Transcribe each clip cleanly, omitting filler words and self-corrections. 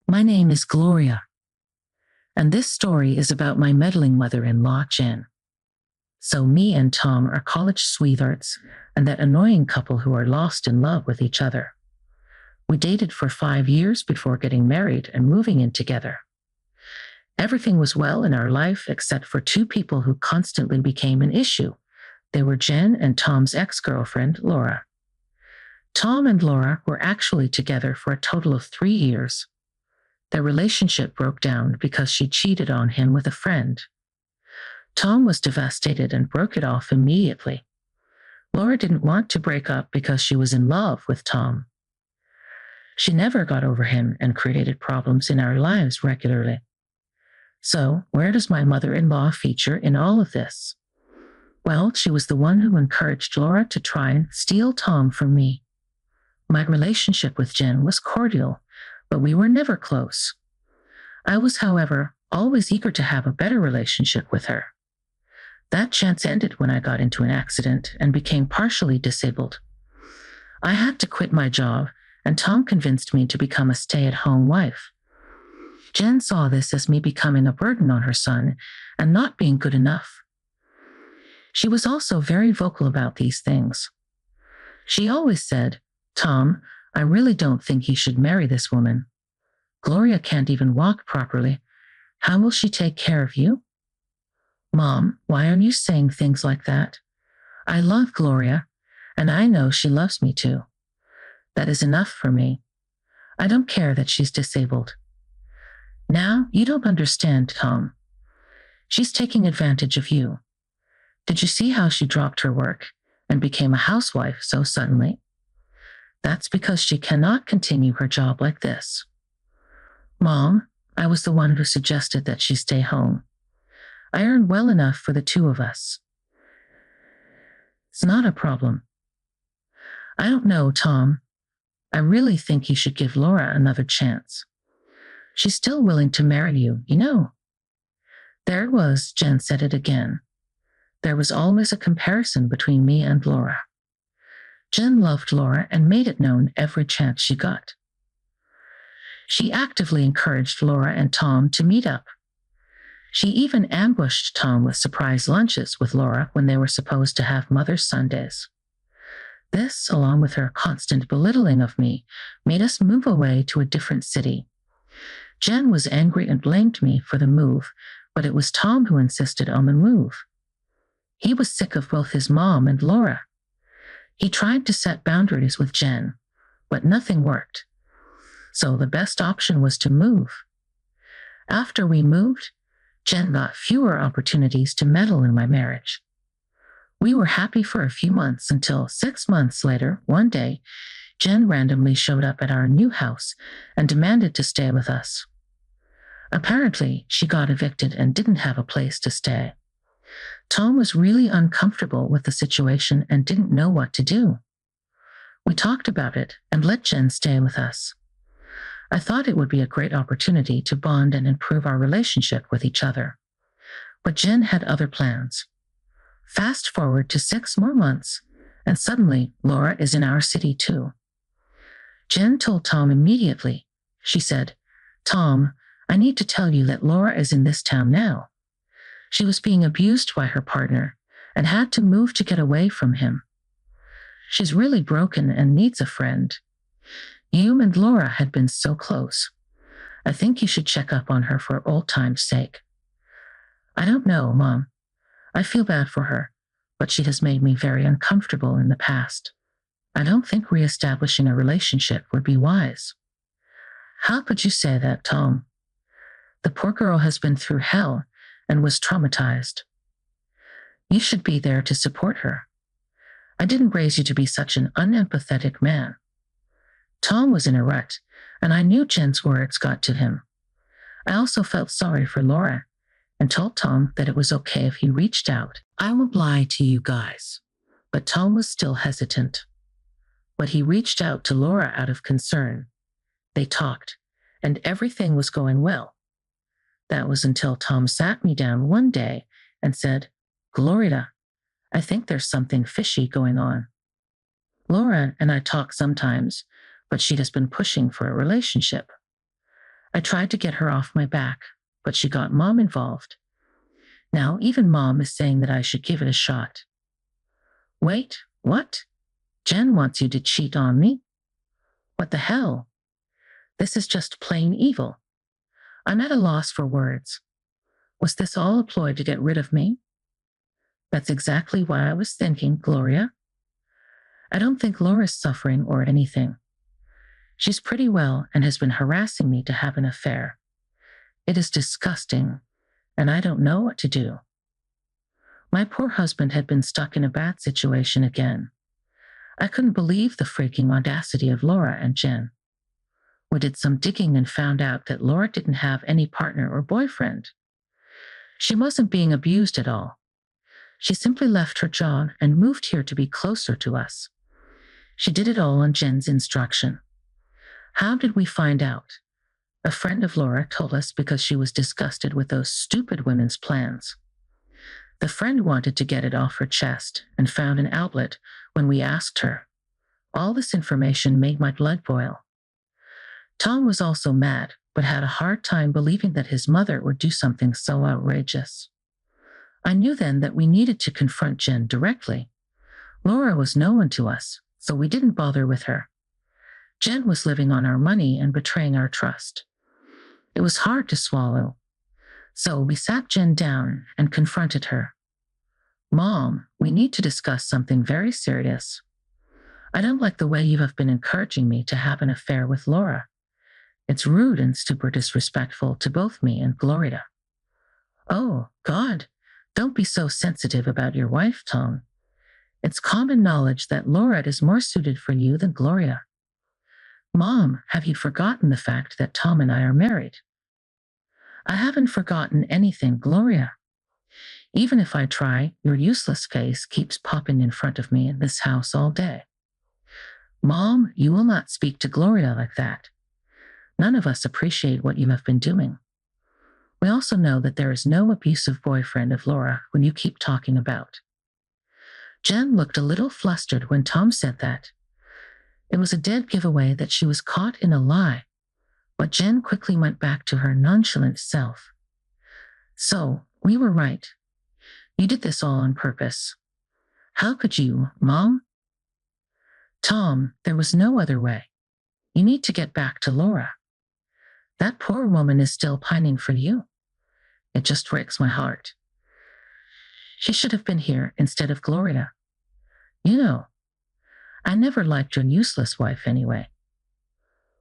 My name is Gloria, and this story is about my meddling mother-in-law, Jen. So me and Tom are college sweethearts and that annoying couple who are lost in love with each other. We dated for 5 years before getting married and moving in together. Everything was well in our life except for two people who constantly became an issue. They were Jen and Tom's ex-girlfriend, Laura. Tom and Laura were actually together for a total of 3 years. Their relationship broke down because she cheated on him with a friend. Tom was devastated and broke it off immediately. Laura didn't want to break up because she was in love with Tom. She never got over him and created problems in our lives regularly. So, where does my mother-in-law feature in all of this? Well, she was the one who encouraged Laura to try and steal Tom from me. My relationship with Jen was cordial, but we were never close. I was, however, always eager to have a better relationship with her. That chance ended when I got into an accident and became partially disabled. I had to quit my job, and Tom convinced me to become a stay-at-home wife. Jen saw this as me becoming a burden on her son and not being good enough. She was also very vocal about these things. She always said, "Tom, I really don't think you should marry this woman. Gloria can't even walk properly. How will she take care of you?" "Mom, why are you saying things like that? I love Gloria, and I know she loves me too. That is enough for me. I don't care that she's disabled." "Now, you don't understand, Tom. She's taking advantage of you. Did you see how she dropped her work and became a housewife so suddenly? That's because she cannot continue her job like this." "Mom, I was the one who suggested that she stay home. I earn well enough for the two of us. It's not a problem." "I don't know, Tom. I really think you should give Laura another chance. She's still willing to marry you, you know." There it was, Jen said it again. There was always a comparison between me and Laura. Jen loved Laura and made it known every chance she got. She actively encouraged Laura and Tom to meet up. She even ambushed Tom with surprise lunches with Laura when they were supposed to have Mother's Sundays. This, along with her constant belittling of me, made us move away to a different city. Jen was angry and blamed me for the move, but it was Tom who insisted on the move. He was sick of both his mom and Laura. He tried to set boundaries with Jen, but nothing worked. So the best option was to move. After we moved, Jen got fewer opportunities to meddle in my marriage. We were happy for a few months until 6 months later, one day, Jen randomly showed up at our new house and demanded to stay with us. Apparently, she got evicted and didn't have a place to stay. Tom was really uncomfortable with the situation and didn't know what to do. We talked about it and let Jen stay with us. I thought it would be a great opportunity to bond and improve our relationship with each other. But Jen had other plans. Fast forward to 6 more months, and suddenly Laura is in our city too. Jen told Tom immediately. She said, "Tom, I need to tell you that Laura is in this town now. She was being abused by her partner and had to move to get away from him. She's really broken and needs a friend. You and Laura had been so close. I think you should check up on her for old time's sake." "I don't know, Mom. I feel bad for her, but she has made me very uncomfortable in the past. I don't think reestablishing a relationship would be wise." "How could you say that, Tom? The poor girl has been through hell and was traumatized. You should be there to support her. I didn't raise you to be such an unempathetic man." Tom was in a rut, and I knew Jen's words got to him. I also felt sorry for Laura and told Tom that it was okay if he reached out. I won't lie to you guys, but Tom was still hesitant. But he reached out to Laura out of concern. They talked, and everything was going well. That was until Tom sat me down one day and said, "Gloria, I think there's something fishy going on. Laura and I talk sometimes, but she has been pushing for a relationship. I tried to get her off my back, but she got Mom involved. Now even Mom is saying that I should give it a shot. Wait, what? Jen wants you to cheat on me? What the hell? This is just plain evil. I'm at a loss for words. Was this all a ploy to get rid of me? That's exactly what I was thinking, Gloria. I don't think Laura's suffering or anything. She's pretty well and has been harassing me to have an affair. It is disgusting, and I don't know what to do. My poor husband had been stuck in a bad situation again. I couldn't believe the freaking audacity of Laura and Jen. We did some digging and found out that Laura didn't have any partner or boyfriend. She wasn't being abused at all. She simply left her job and moved here to be closer to us. She did it all on Jen's instruction. How did we find out? A friend of Laura told us because she was disgusted with those stupid women's plans. The friend wanted to get it off her chest and found an outlet when we asked her. All this information made my blood boil. Tom was also mad, but had a hard time believing that his mother would do something so outrageous. I knew then that we needed to confront Jen directly. Laura was no one to us, so we didn't bother with her. Jen was living on our money and betraying our trust. It was hard to swallow. So we sat Jen down and confronted her. Mom, we need to discuss something very serious. I don't like the way you have been encouraging me to have an affair with Laura. It's rude and super disrespectful to both me and Gloria. Oh, God, don't be so sensitive about your wife, Tom. It's common knowledge that Laura is more suited for you than Gloria. Mom, have you forgotten the fact that Tom and I are married? I haven't forgotten anything, Gloria. Even if I try, your useless face keeps popping in front of me in this house all day. Mom, you will not speak to Gloria like that. None of us appreciate what you have been doing. We also know that there is no abusive boyfriend of Laura when you keep talking about. Jen looked a little flustered when Tom said that. It was a dead giveaway that she was caught in a lie, but Jen quickly went back to her nonchalant self. So, we were right. You did this all on purpose. How could you, Mom? Tom, there was no other way. You need to get back to Laura. That poor woman is still pining for you. It just breaks my heart. She should have been here instead of Gloria. You know, I never liked your useless wife anyway.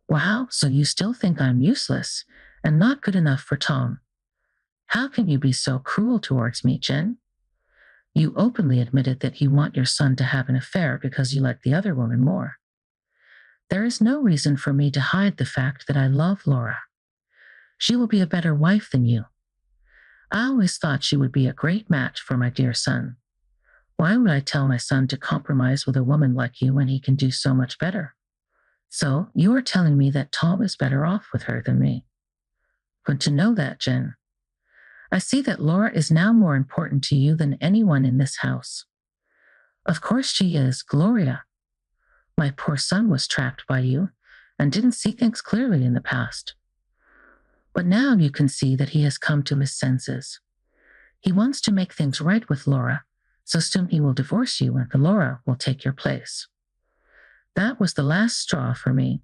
Wow, so you still think I'm useless and not good enough for Tom. How can you be so cruel towards me, Jen? You openly admitted that you want your son to have an affair because you like the other woman more. There is no reason for me to hide the fact that I love Laura. She will be a better wife than you. I always thought she would be a great match for my dear son. Why would I tell my son to compromise with a woman like you when he can do so much better? So you are telling me that Tom is better off with her than me. Good to know that, Jen. I see that Laura is now more important to you than anyone in this house. Of course she is, Gloria. My poor son was trapped by you and didn't see things clearly in the past. But now you can see that he has come to his senses. He wants to make things right with Laura, so soon he will divorce you and Laura will take your place. That was the last straw for me.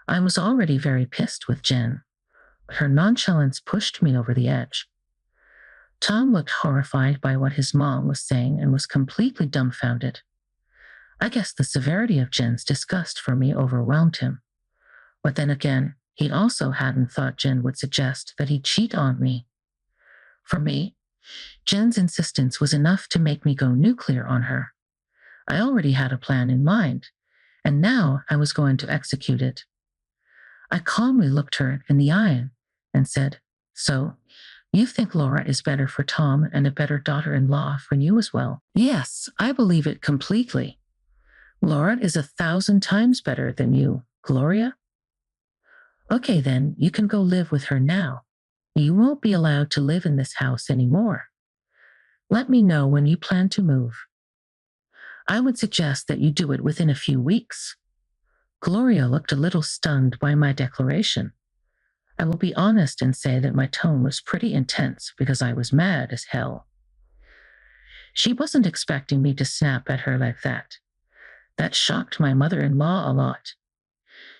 I was already very pissed with Jen, but her nonchalance pushed me over the edge. Tom looked horrified by what his mom was saying and was completely dumbfounded. I guess the severity of Jen's disgust for me overwhelmed him. But then again, he also hadn't thought Jen would suggest that he cheat on me. For me, Jen's insistence was enough to make me go nuclear on her. I already had a plan in mind, and now I was going to execute it. I calmly looked her in the eye and said, So, you think Laura is better for Tom and a better daughter-in-law for you as well? Yes, I believe it completely. Laura is 1,000 times better than you, Gloria. Okay then, you can go live with her now. You won't be allowed to live in this house anymore. Let me know when you plan to move. I would suggest that you do it within a few weeks. Gloria looked a little stunned by my declaration. I will be honest and say that my tone was pretty intense because I was mad as hell. She wasn't expecting me to snap at her like that. That shocked my mother-in-law a lot.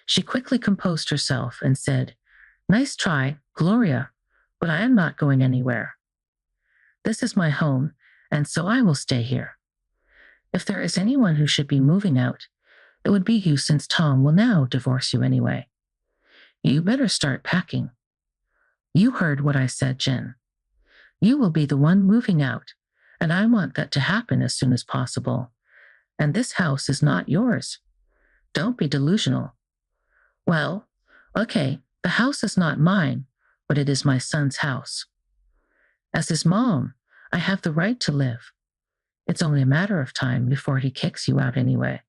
She quickly composed herself and said, "Nice try, Gloria, but I am not going anywhere. This is my home, and so I will stay here. If there is anyone who should be moving out, it would be you since Tom will now divorce you anyway. You better start packing." You heard what I said, Jen. You will be the one moving out, and I want that to happen as soon as possible. And this house is not yours. Don't be delusional. Well, okay, the house is not mine, but it is my son's house. As his mom, I have the right to live. It's only a matter of time before he kicks you out anyway.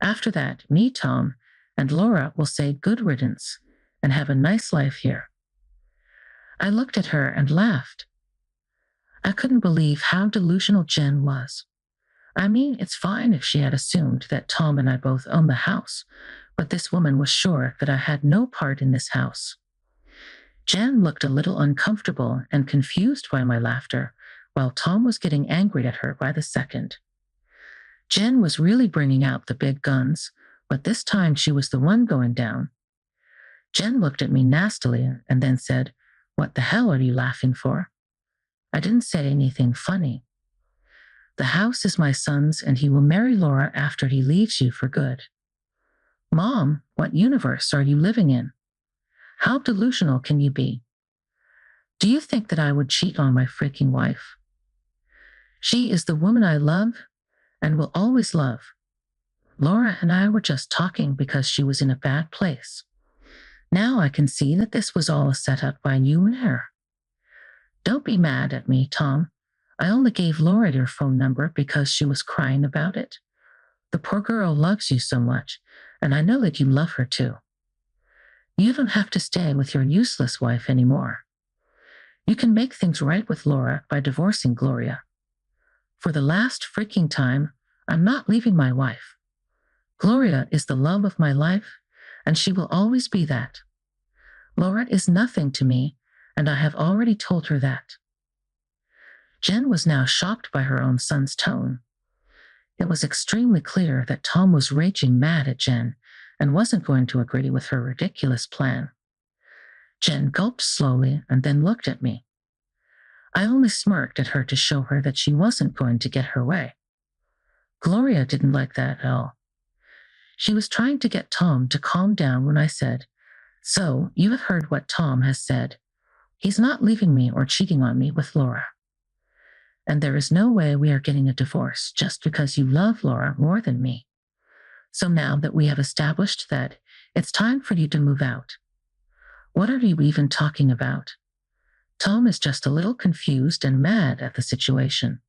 After that, me, Tom, and Laura will say good riddance and have a nice life here. I looked at her and laughed. I couldn't believe how delusional Jen was. I mean, it's fine if she had assumed that Tom and I both own the house, but this woman was sure that I had no part in this house. Jen looked a little uncomfortable and confused by my laughter, while Tom was getting angry at her by the second. Jen was really bringing out the big guns, but this time she was the one going down. Jen looked at me nastily and then said, "What the hell are you laughing for?" I didn't say anything funny. The house is my son's and he will marry Laura after he leaves you for good. Mom, what universe are you living in? How delusional can you be? Do you think that I would cheat on my freaking wife? She is the woman I love and will always love. Laura and I were just talking because she was in a bad place. Now I can see that this was all a setup by you and her. Don't be mad at me, Tom. I only gave Laura your phone number because she was crying about it. The poor girl loves you so much, and I know that you love her too. You don't have to stay with your useless wife anymore. You can make things right with Laura by divorcing Gloria. For the last freaking time, I'm not leaving my wife. Gloria is the love of my life, and she will always be that. Laura is nothing to me, and I have already told her that. Jen was now shocked by her own son's tone. It was extremely clear that Tom was raging mad at Jen and wasn't going to agree with her ridiculous plan. Jen gulped slowly and then looked at me. I only smirked at her to show her that she wasn't going to get her way. Gloria didn't like that at all. She was trying to get Tom to calm down when I said, "So, you have heard what Tom has said. He's not leaving me or cheating on me with Laura. And there is no way we are getting a divorce just because you love Laura more than me. So now that we have established that, it's time for you to move out. What are you even talking about?" Tom is just a little confused and mad at the situation.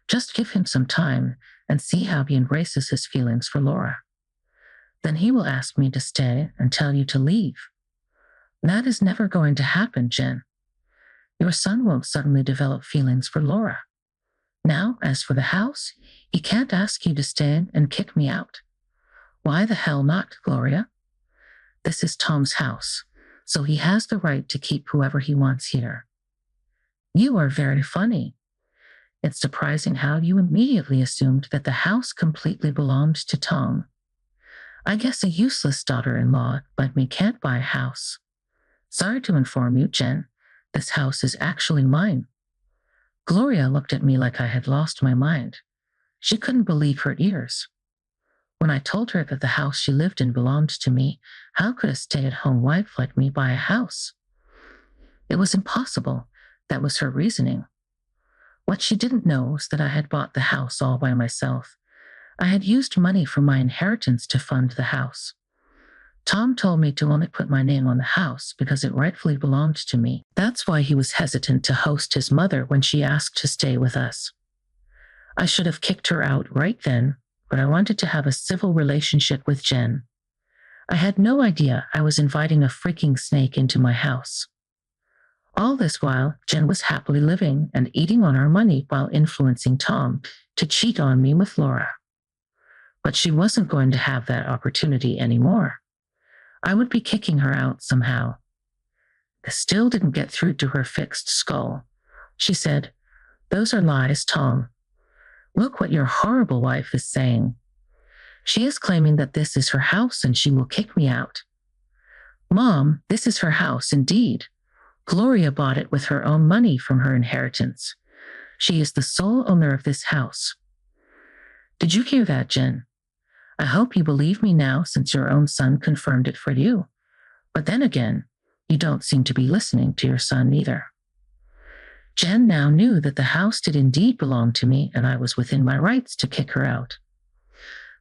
Just give him some time and see how he embraces his feelings for Laura. Then he will ask me to stay and tell you to leave. That is never going to happen, Jen. Your son won't suddenly develop feelings for Laura. Now, as for the house, he can't ask you to stay and kick me out. Why the hell not, Gloria? This is Tom's house, so he has the right to keep whoever he wants here. You are very funny. It's surprising how you immediately assumed that the house completely belonged to Tom. I guess a useless daughter-in-law like me can't buy a house. Sorry to inform you, Jen, this house is actually mine. Gloria looked at me like I had lost my mind. She couldn't believe her ears. When I told her that the house she lived in belonged to me, how could a stay-at-home wife like me buy a house? It was impossible. That was her reasoning. What she didn't know was that I had bought the house all by myself. I had used money from my inheritance to fund the house. Tom told me to only put my name on the house because it rightfully belonged to me. That's why he was hesitant to host his mother when she asked to stay with us. I should have kicked her out right then, but I wanted to have a civil relationship with Jen. I had no idea I was inviting a freaking snake into my house. All this while, Jen was happily living and eating on our money while influencing Tom to cheat on me with Laura. But she wasn't going to have that opportunity anymore. I would be kicking her out somehow. This still didn't get through to her fixed skull. She said, "Those are lies, Tom. Look what your horrible wife is saying. She is claiming that this is her house and she will kick me out." "Mom, this is her house indeed. Gloria bought it with her own money from her inheritance. She is the sole owner of this house." Did you hear that, Jen? I hope you believe me now since your own son confirmed it for you. But then again, you don't seem to be listening to your son either. Jen now knew that the house did indeed belong to me and I was within my rights to kick her out.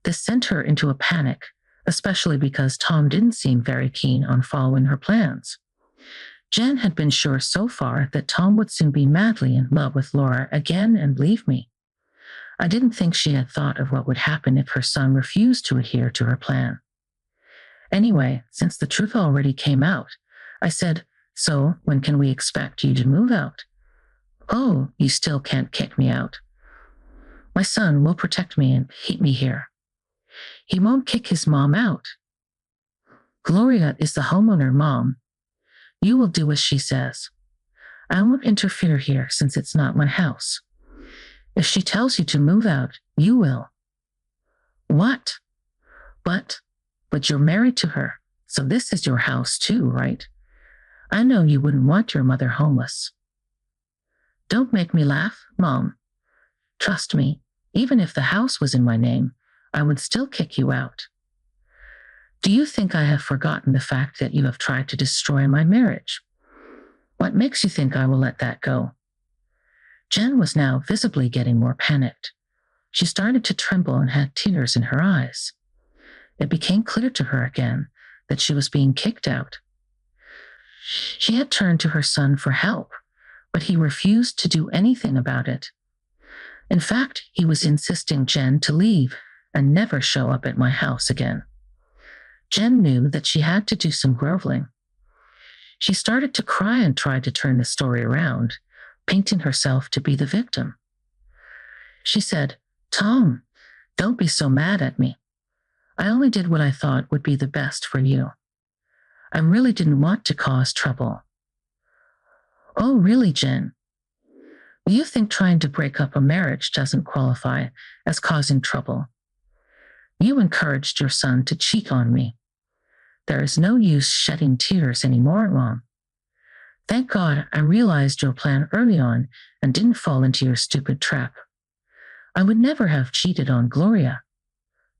This sent her into a panic, especially because Tom didn't seem very keen on following her plans. Jen had been sure so far that Tom would soon be madly in love with Laura again and leave me. I didn't think she had thought of what would happen if her son refused to adhere to her plan. Anyway, since the truth already came out, I said, "So, when can we expect you to move out?" "Oh, you still can't kick me out. My son will protect me and keep me here. He won't kick his mom out. Gloria is the homeowner, Mom. You will do as she says. I won't interfere here since it's not my house. If she tells you to move out, you will." "What? But you're married to her, so this is your house too, right? I know you wouldn't want your mother homeless." "Don't make me laugh, Mom. Trust me, even if the house was in my name, I would still kick you out. Do you think I have forgotten the fact that you have tried to destroy my marriage? What makes you think I will let that go?" Jen was now visibly getting more panicked. She started to tremble and had tears in her eyes. It became clear to her again that she was being kicked out. She had turned to her son for help, but he refused to do anything about it. In fact, he was insisting Jen to leave and never show up at my house again. Jen knew that she had to do some groveling. She started to cry and tried to turn the story around, painting herself to be the victim. She said, "Tom, don't be so mad at me. I only did what I thought would be the best for you. I really didn't want to cause trouble." "Oh, really, Jen? Do you think trying to break up a marriage doesn't qualify as causing trouble? You encouraged your son to cheat on me. There is no use shedding tears anymore, Mom. Thank God I realized your plan early on and didn't fall into your stupid trap. I would never have cheated on Gloria,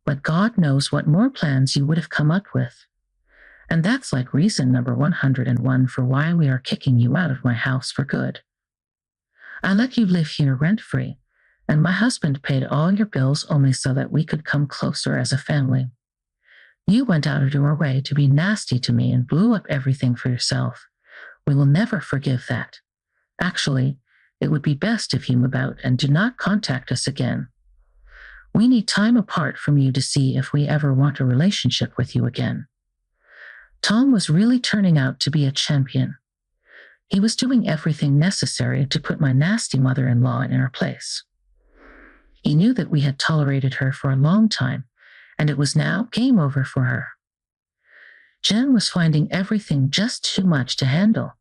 but God knows what more plans you would have come up with. And that's like reason number 101 for why we are kicking you out of my house for good. I let you live here rent-free, and my husband paid all your bills only so that we could come closer as a family. You went out of your way to be nasty to me and blew up everything for yourself. We will never forgive that. Actually, it would be best if you move out and do not contact us again. We need time apart from you to see if we ever want a relationship with you again." Tom was really turning out to be a champion. He was doing everything necessary to put my nasty mother-in-law in her place. He knew that we had tolerated her for a long time, and it was now game over for her. Jen was finding everything just too much to handle.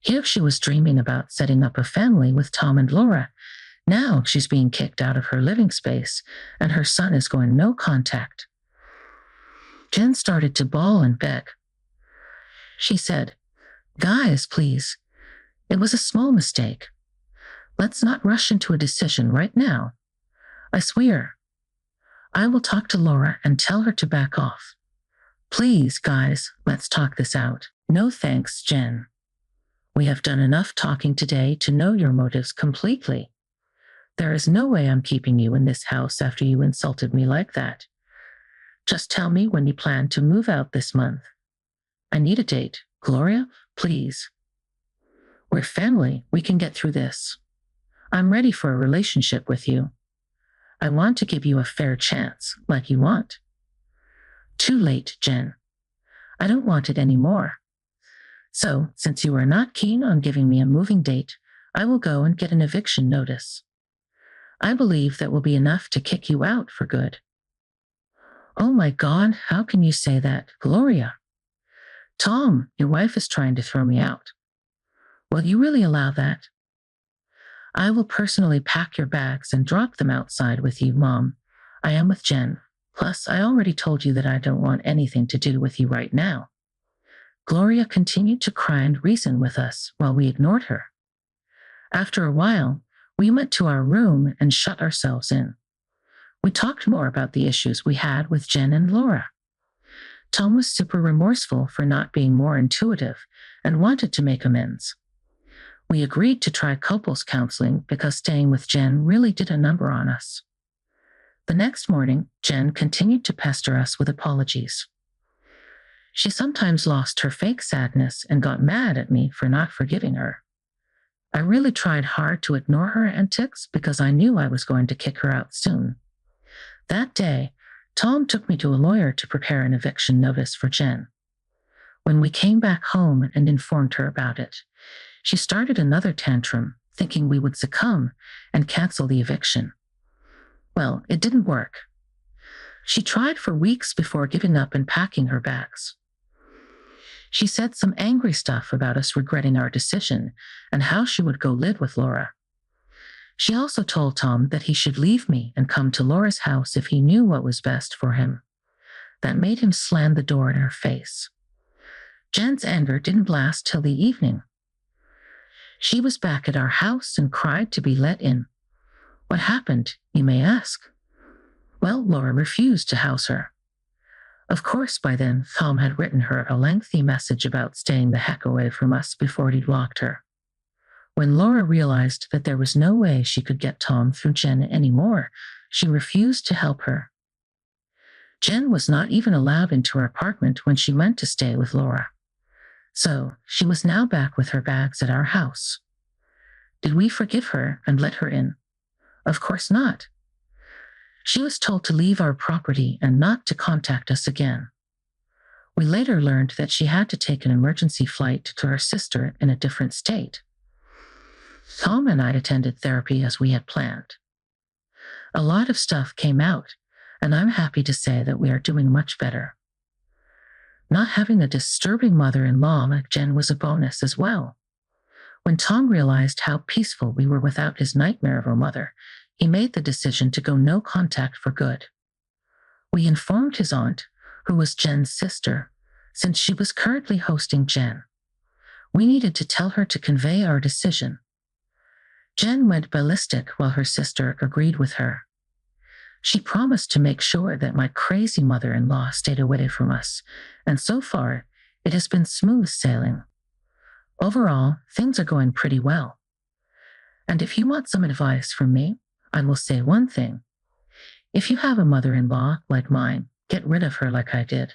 Here she was dreaming about setting up a family with Tom and Laura. Now she's being kicked out of her living space, and her son is going no contact. Jen started to bawl and beg. She said, "Guys, please. It was a small mistake. Let's not rush into a decision right now. I swear. I will talk to Laura and tell her to back off. Please, guys, let's talk this out." "No thanks, Jen. We have done enough talking today to know your motives completely. There is no way I'm keeping you in this house after you insulted me like that. Just tell me when you plan to move out this month. I need a date. Gloria, please. We're family. We can get through this. I'm ready for a relationship with you. I want to give you a fair chance, like you want." "Too late, Jen. I don't want it anymore. So, since you are not keen on giving me a moving date, I will go and get an eviction notice. I believe that will be enough to kick you out for good." Oh my God, how can you say that, Gloria? Tom, your wife is trying to throw me out. Will you really allow that? I will personally pack your bags and drop them outside with you, Mom. I am with Jen. Plus, I already told you that I don't want anything to do with you right now. Gloria continued to cry and reason with us while we ignored her. After a while, we went to our room and shut ourselves in. We talked more about the issues we had with Jen and Laura. Tom was super remorseful for not being more intuitive and wanted to make amends. We agreed to try couples counseling because staying with Jen really did a number on us. The next morning, Jen continued to pester us with apologies. She sometimes lost her fake sadness and got mad at me for not forgiving her. I really tried hard to ignore her antics because I knew I was going to kick her out soon. That day, Tom took me to a lawyer to prepare an eviction notice for Jen. When we came back home and informed her about it, she started another tantrum, thinking we would succumb and cancel the eviction. Well, it didn't work. She tried for weeks before giving up and packing her bags. She said some angry stuff about us regretting our decision and how she would go live with Laura. She also told Tom that he should leave me and come to Laura's house if he knew what was best for him. That made him slam the door in her face. Jen's anger didn't last till the evening. She was back at our house and cried to be let in. What happened, you may ask? Well, Laura refused to house her. Of course, by then, Tom had written her a lengthy message about staying the heck away from us before he'd locked her. When Laura realized that there was no way she could get Tom through Jen anymore, she refused to help her. Jen was not even allowed into her apartment when she went to stay with Laura. So she was now back with her bags at our house. Did we forgive her and let her in? Of course not. She was told to leave our property and not to contact us again. We later learned that she had to take an emergency flight to her sister in a different state. Tom and I attended therapy as we had planned. A lot of stuff came out, and I'm happy to say that we are doing much better. Not having a disturbing mother-in-law like Jen was a bonus as well. When Tom realized how peaceful we were without his nightmare of a mother, he made the decision to go no contact for good. We informed his aunt, who was Jen's sister, since she was currently hosting Jen. We needed to tell her to convey our decision. Jen went ballistic while her sister agreed with her. She promised to make sure that my crazy mother-in-law stayed away from us, and so far, it has been smooth sailing. Overall, things are going pretty well. And if you want some advice from me, I will say one thing. If you have a mother-in-law like mine, get rid of her like I did.